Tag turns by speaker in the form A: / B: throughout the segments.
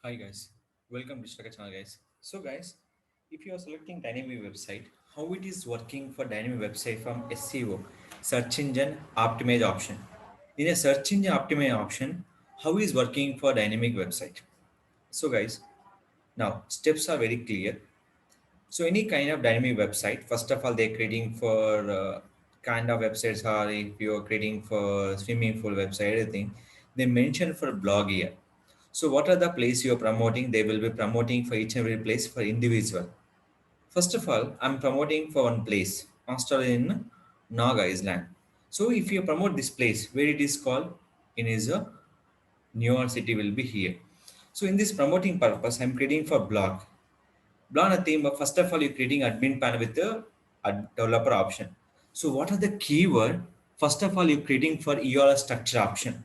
A: Hi guys, welcome to Digital channel guys. So guys, if you are selecting dynamic website, how it is working for dynamic website from SEO, search engine optimize option. In a search engine optimize option, how is working for dynamic website? So guys, now steps are very clear. So any kind of dynamic website, first of all, they're creating for kind of websites are if you're creating for swimming pool website, everything, they mention for blog here. So what are the place you're promoting? They will be promoting for each and every place for individual. First of all, I'm promoting for one place, Australia in Nog Island. So if you promote this place, where it is called, in is a New York City will be here. So in this promoting purpose, I'm creating for blog. Blog nothing, but first of all, you're creating admin panel with the developer option. So what are the keyword? First of all, you're creating for URL structure option.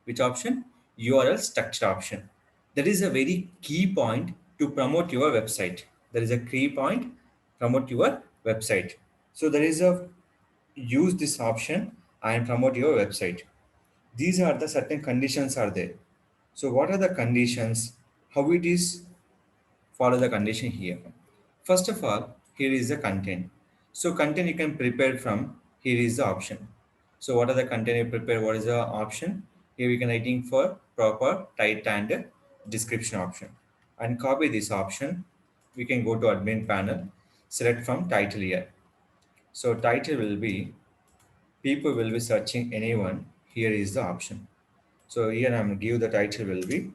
A: Which option? URL structure option. That is a very key point to promote your website. There is a key point promote your website. So there is a use this option and promote your website. These are the certain conditions are there. So what are the conditions? How it is follow the condition here. First of all, here is the content. So content you can prepare from here is the option. So what are the content you prepare? What is the option? Here we can writing for proper title and description option. And copy this option. We can go to admin panel, select from title here. So title will be people will be searching anyone. Here is the option. So here I'm give the title will be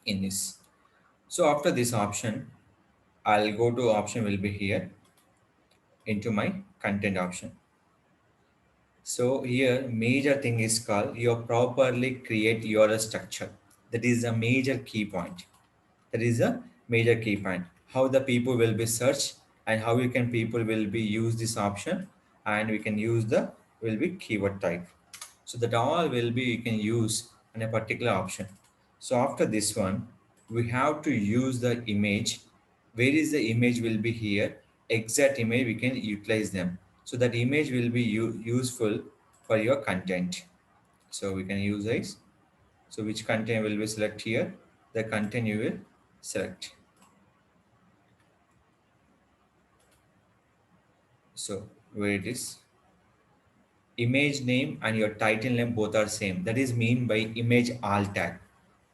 A: in this. So after this option, I'll go to option will be here into my content option. So here major thing is called you properly create your structure. That is a major key point. That is a major key point. How the people will be searched and how you can people will be use this option and we can use the will be keyword type. So that all will be you can use in a particular option. So after this one, we have to use the image. Where is the image will be here? Exact image we can utilize them. So that image will be useful for your content. So we can use this. So which content will be select here? The content you will select. So where it is? Image name and your title name both are same. That is mean by image alt tag.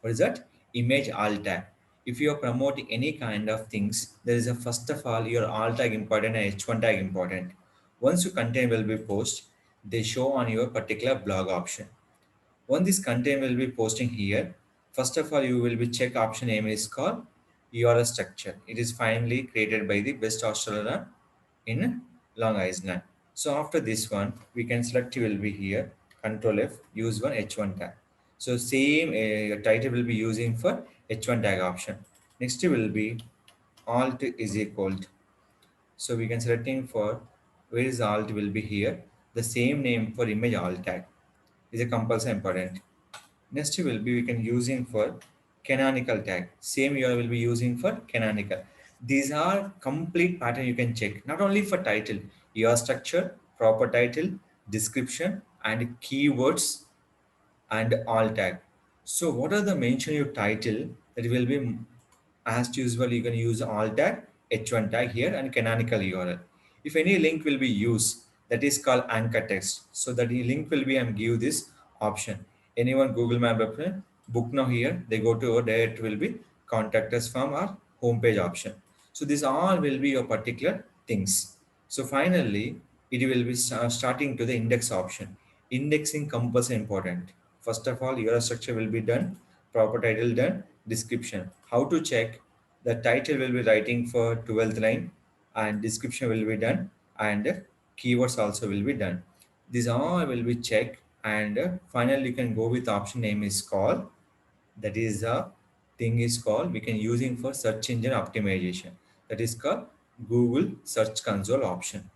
A: What is that? Image alt tag. If you are promoting any kind of things, there is a first of all your alt tag important and h1 tag important. Once your content will be post, they show on your particular blog option. Once this content will be posting here, first of all you will be check option name is called URL structure. It is finally created by the best Australia in Long Island. So after this one, we can select will be here, Control F, use one H1 tag. So same title will be using for H1 tag option. Next will be alt is equal to. So we can selecting for where is alt will be here. The same name for image alt tag is a compulsory important. Next will be we can using for canonical tag. Same you will be using for canonical. These are complete pattern you can check. Not only for title, your structure, proper title, description, and keywords and alt tag. So what are the mention your title that will be as usual you can use alt tag, h1 tag here and canonical URL. If any link will be used that is called anchor text. So that the link will be and give this option. Anyone Google Map open, book now here they go to there it will be contact us from our homepage option. So this all will be your particular things. So finally it will be starting to the index option. Indexing compulsory important. First of all, your structure will be done, proper title done, description. How to check? The title will be writing for 12th line and description will be done and keywords also will be done. These all will be checked and finally you can go with option name is called. That is a thing is called we can using for search engine optimization. That is called Google Search Console option.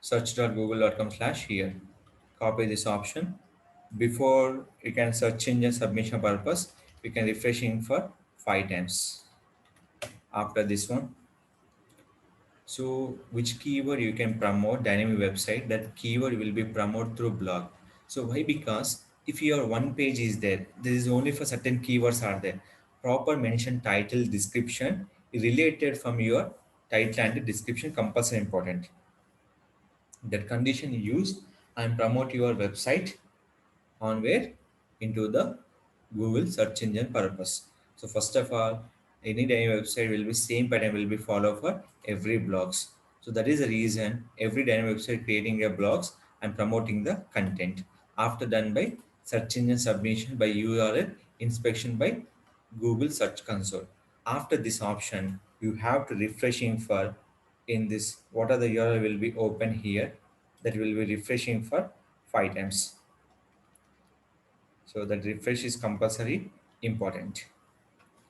A: Search.google.com/ here. Copy this option. Before you can search engine submission purpose, we can refreshing for 5 times. After this one, so which keyword you can promote dynamic website? That keyword will be promoted through blog. So why? Because if your one page is there, this is only for certain keywords are there. Proper mention title description related from your title and description compulsory important. That condition used and promote your website on where into the Google search engine purpose. So first of all, any website will be same pattern will be follow for every blogs. So that is the reason every dynamic website creating a blogs and promoting the content. After done by search engine submission by URL inspection by Google Search Console. After this option, you have to refreshing for in this what are the URL will be open here that will be refreshing for 5 times. So that refresh is compulsory important.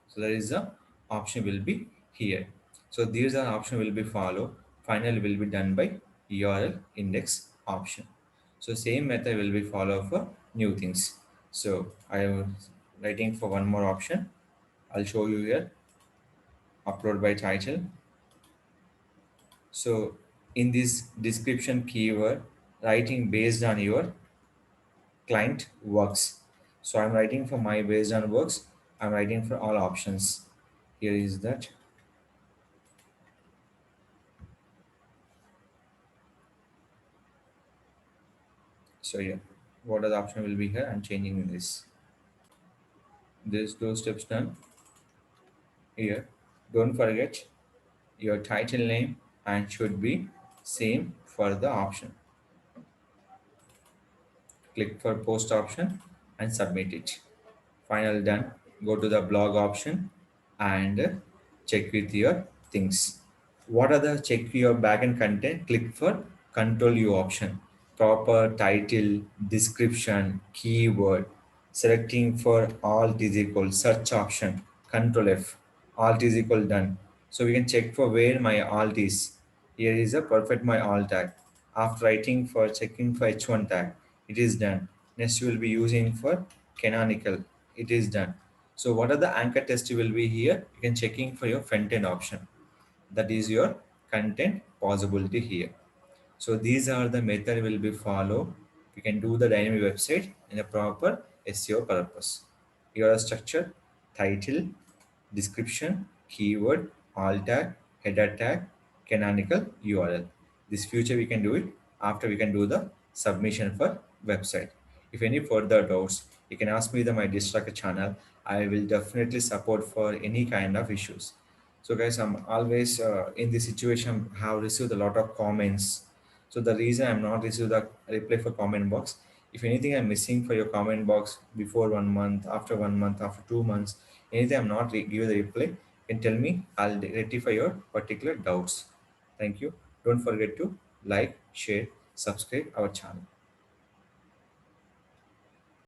A: So there is a option will be here. So these are option will be follow. Final will be done by URL index option. So same method will be follow for new things. So I am writing for one more option. I'll show you here. Upload by title. So in this description keyword, writing based on your client works. So I'm writing for my based on works. I'm writing for all options. Here is that. So yeah, what are the option will be here? I'm changing this. This two steps done here. Don't forget your title name and should be same for the option. Click for post option and submit it. Final done. Go to the blog option and check with your things. What are the check your backend content? Click for control U option. Proper title, description, keyword. Selecting for alt is equal search option. Control F. Alt is equal done. So we can check for where my alt is. Here is a perfect my alt tag. After writing for checking for H1 tag, it is done. Next you will be using for canonical. It is done. So what are the anchor test you will be here? You can checking for your front end option. That is your content possibility here. So these are the method will be follow. You can do the dynamic website in a proper SEO purpose. Your structure, title, description, keyword, alt tag, header tag, canonical URL. This future we can do it after we can do the submission for website. If any further doubts, you can ask me the my Distracker channel. I will definitely support for any kind of issues. So guys, I'm always in this situation have received a lot of comments. So the reason I'm not received the reply for comment box, if anything I'm missing for your comment box before 1 month, after 1 month, after 2 months, anything I'm not give the reply, you can tell me. I'll rectify your particular doubts. Thank you. Don't forget to like, share, subscribe our channel.